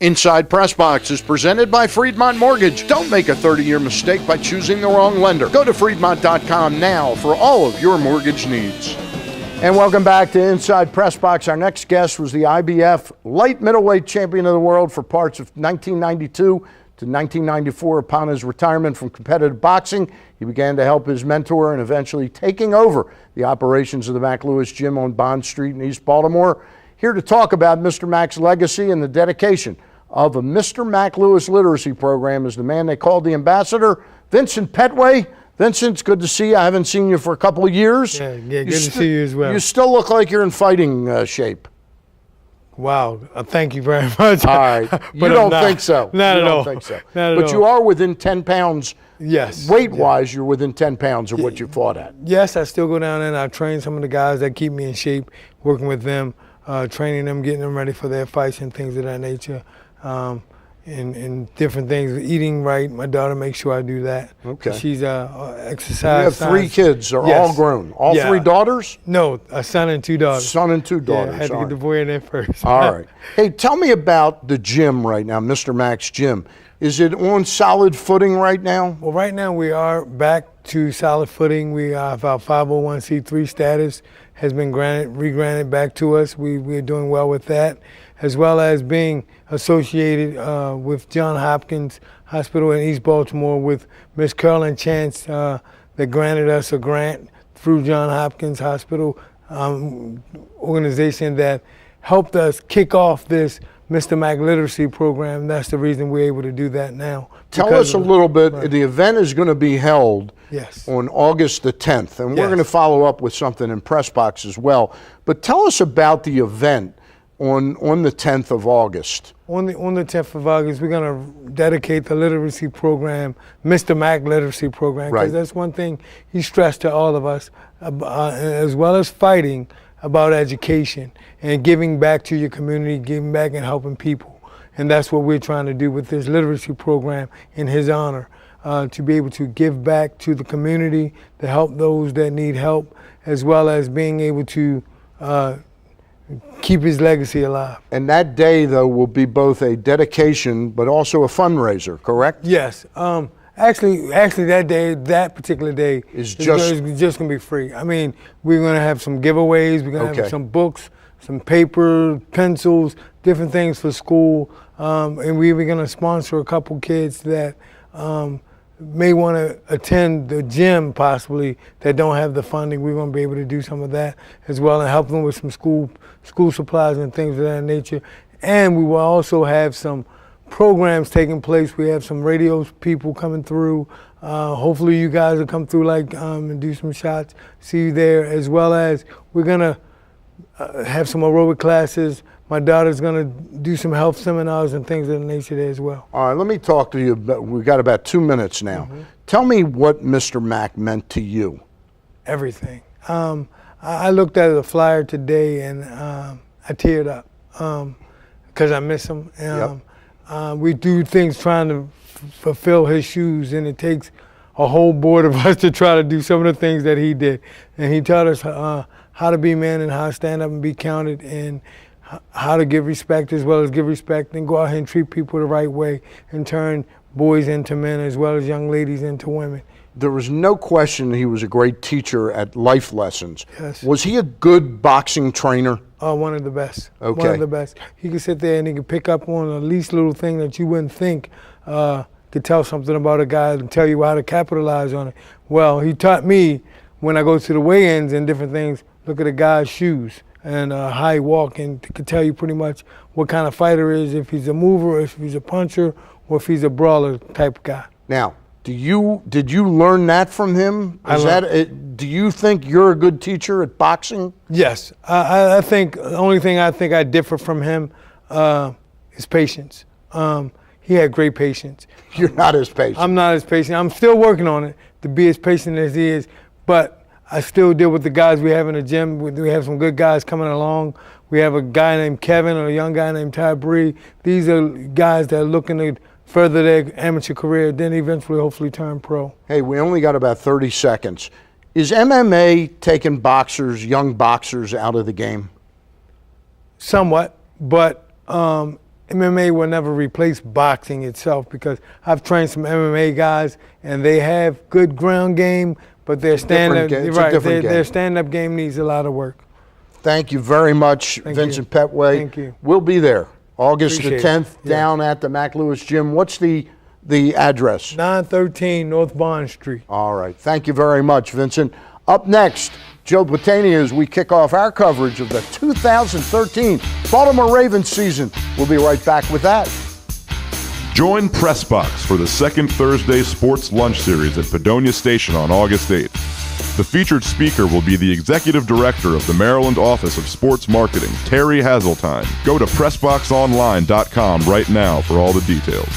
Inside PressBox is presented by Friedmont Mortgage. Don't make a 30-year mistake by choosing the wrong lender. Go to Friedmont.com now for all of your mortgage needs. And welcome back to Inside PressBox. Our next guest was the IBF light middleweight champion of the world for parts of 1992 to 1994. Upon his retirement from competitive boxing, he began to help his mentor and eventually taking over the operations of the Mack Lewis Gym on Bond Street in East Baltimore. Here to talk about Mr. Mack's legacy and the dedication of a Mr. Mack Lewis Literacy Program is the man they called the ambassador, Vincent Pettway. Vincent, it's good to see you. I haven't seen you for a couple of years. Yeah, good to see you as well. You still look like you're in fighting shape. Wow, thank you very much. All right. You don't think so? Not at all. Think so. Not at but all. you are within 10 pounds. Yes. Weight-wise, you're within 10 pounds of what you fought at. Yes, I still go down there and I train some of the guys that keep me in shape, working with them, training them, getting them ready for their fights and things of that nature. And different things, eating right. My daughter makes sure I do that. Okay. She's exercise. You have three kids. They're all grown. All three daughters? No, a son and two daughters. Son and two daughters. Yeah, I had to get the boy in there first. All right. Hey, tell me about the gym right now, Mr. Mack's gym. Is it on solid footing right now? Well, right now we are back to solid footing. We have our 501c3 status has been re-granted back to us. We're doing well with that, as well as being associated with Johns Hopkins Hospital in East Baltimore with Miss Carolyn Chance that granted us a grant through Johns Hopkins Hospital organization that helped us kick off this Mr. Mack Literacy Program. That's the reason we're able to do that now. Tell us a little bit. Right. The event is going to be held on August the 10th, and we're going to follow up with something in PressBox as well. But tell us about the event on the 10th of August. On the 10th of August, we're going to dedicate the literacy program, Mr. Mack Literacy Program, because that's one thing he stressed to all of us, as well as fighting, about education and giving back to your community, giving back and helping people. And that's what we're trying to do with this literacy program in his honor, to be able to give back to the community, to help those that need help, as well as being able to keep his legacy alive. And that day, though, will be both a dedication but also a fundraiser, correct? Yes. Actually, that particular day is just going to be free. I mean, we're going to have some giveaways. We're going to have some books, some paper, pencils, different things for school. And we're going to sponsor a couple kids that may want to attend the gym possibly that don't have the funding. We're going to be able to do some of that as well and help them with some school supplies and things of that nature. And we will also have some programs taking place. We have some radio people coming through. Hopefully you guys will come through and do some shots, see you there, as well as we're gonna have some aerobic classes. My daughter's gonna do some health seminars and things of the nature there as well. All right, let me talk to you. We've got about 2 minutes now. Tell me what Mr. Mack meant to you. Everything. I looked at the flyer today and I teared up because I miss him. We do things trying to fulfill his shoes, and it takes a whole board of us to try to do some of the things that he did. And he taught us how to be men and how to stand up and be counted and how to give respect as well as give respect and go out here and treat people the right way and turn boys into men as well as young ladies into women. There was no question he was a great teacher at life lessons. Yes. Was he a good boxing trainer? One of the best. Okay. One of the best. He could sit there and he could pick up on the least little thing that you wouldn't think could tell something about a guy and tell you how to capitalize on it. Well, he taught me when I go to the weigh-ins and different things, look at a guy's shoes and how he walk, and could tell you pretty much what kind of fighter is, if he's a mover, if he's a puncher, or if he's a brawler type guy. Now, did you learn that from him? Do you think you're a good teacher at boxing? Yes, I think the only thing I think I differ from him is patience. He had great patience. You're not as patient. I'm not as patient. I'm still working on it to be as patient as he is, but I still deal with the guys we have in the gym. We have some good guys coming along. We have a guy named Kevin and a young guy named Ty Bree. These are guys that are looking to further their amateur career, then eventually hopefully turn pro. Hey, we only got about 30 seconds. Is MMA taking boxers, young boxers, out of the game? Somewhat, but MMA will never replace boxing itself, because I've trained some MMA guys and they have good ground game, but their stand-up their stand-up game needs a lot of work. Thank you very much, Vincent Pettway. Thank you. We'll be there August the 10th down at the Mack Lewis Gym. What's the address? 913 North Bond Street. All right. Thank you very much, Vincent. Up next, Joe Platania, as we kick off our coverage of the 2013 Baltimore Ravens season. We'll be right back with that. Join PressBox for the second Thursday Sports Lunch Series at Padonia Station on August 8th. The featured speaker will be the Executive Director of the Maryland Office of Sports Marketing, Terry Hazeltine. Go to PressBoxOnline.com right now for all the details.